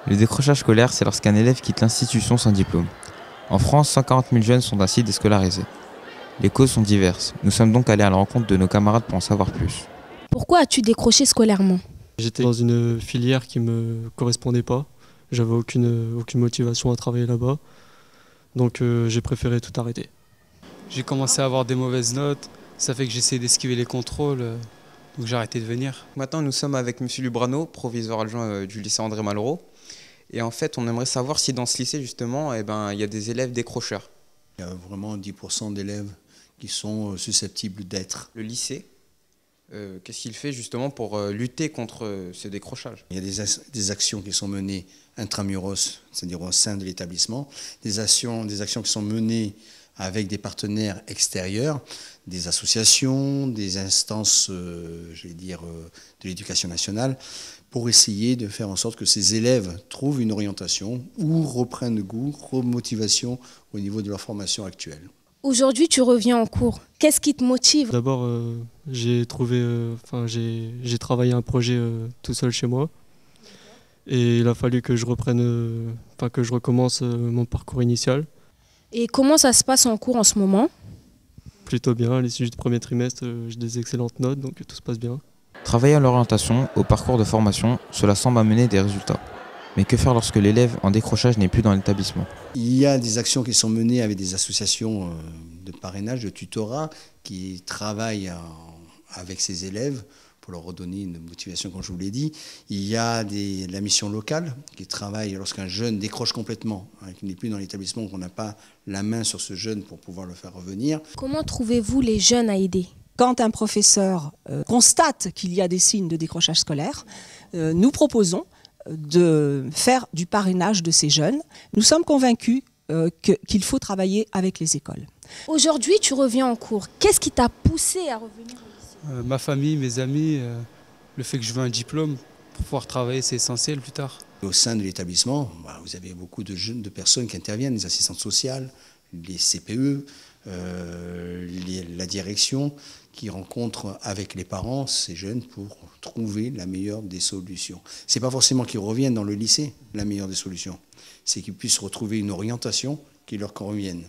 Le décrochage scolaire, c'est lorsqu'un élève quitte l'institution sans diplôme. En France, 140 000 jeunes sont ainsi déscolarisés. Les causes sont diverses. Nous sommes donc allés à la rencontre de nos camarades pour en savoir plus. Pourquoi as-tu décroché scolairement? J'étais dans une filière qui ne me correspondait pas. J'avais aucune motivation à travailler là-bas. Donc j'ai préféré tout arrêter. J'ai commencé à avoir des mauvaises notes. Ça fait que j'essayais d'esquiver les contrôles. Donc j'ai arrêté de venir. Maintenant, nous sommes avec M. Lubrano, proviseur adjoint du lycée André Malraux. Et en fait, on aimerait savoir si dans ce lycée, justement, il y a des élèves décrocheurs. Il y a vraiment 10% d'élèves qui sont susceptibles d'être. Le lycée, qu'est-ce qu'il fait justement pour lutter contre ce décrochage? Il y a des actions qui sont menées intramuros, c'est-à-dire au sein de l'établissement, des actions qui sont menées avec des partenaires extérieurs, des associations, des instances, de l'éducation nationale, pour essayer de faire en sorte que ces élèves trouvent une orientation ou reprennent goût, remotivation au niveau de leur formation actuelle. Aujourd'hui, tu reviens en cours. Qu'est-ce qui te motive? D'abord, j'ai travaillé un projet tout seul chez moi. Et il a fallu que je recommence mon parcours initial. Et comment ça se passe en cours en ce moment? Plutôt bien, à l'issue du premier trimestre, j'ai des excellentes notes, donc tout se passe bien. Travailler à l'orientation, au parcours de formation, cela semble amener des résultats. Mais que faire lorsque l'élève en décrochage n'est plus dans l'établissement? Il y a des actions qui sont menées avec des associations de parrainage, de tutorat, qui travaillent avec ces élèves pour leur redonner une motivation, comme je vous l'ai dit. Il y a la mission locale qui travaille lorsqu'un jeune décroche complètement, qu'il n'est plus dans l'établissement, qu'on n'a pas la main sur ce jeune pour pouvoir le faire revenir. Comment trouvez-vous les jeunes à aider? Quand un professeur constate qu'il y a des signes de décrochage scolaire, nous proposons de faire du parrainage de ces jeunes. Nous sommes convaincus qu'il faut travailler avec les écoles. Aujourd'hui, tu reviens en cours. Qu'est-ce qui t'a poussé à revenir au lycée? Ma famille, mes amis, le fait que je veux un diplôme pour pouvoir travailler, c'est essentiel plus tard. Au sein de l'établissement, vous avez beaucoup de personnes qui interviennent, les assistantes sociales, les CPE, la direction, qui rencontrent avec les parents ces jeunes pour trouver la meilleure des solutions. Ce n'est pas forcément qu'ils reviennent dans le lycée, la meilleure des solutions. C'est qu'ils puissent retrouver une orientation qui leur convienne.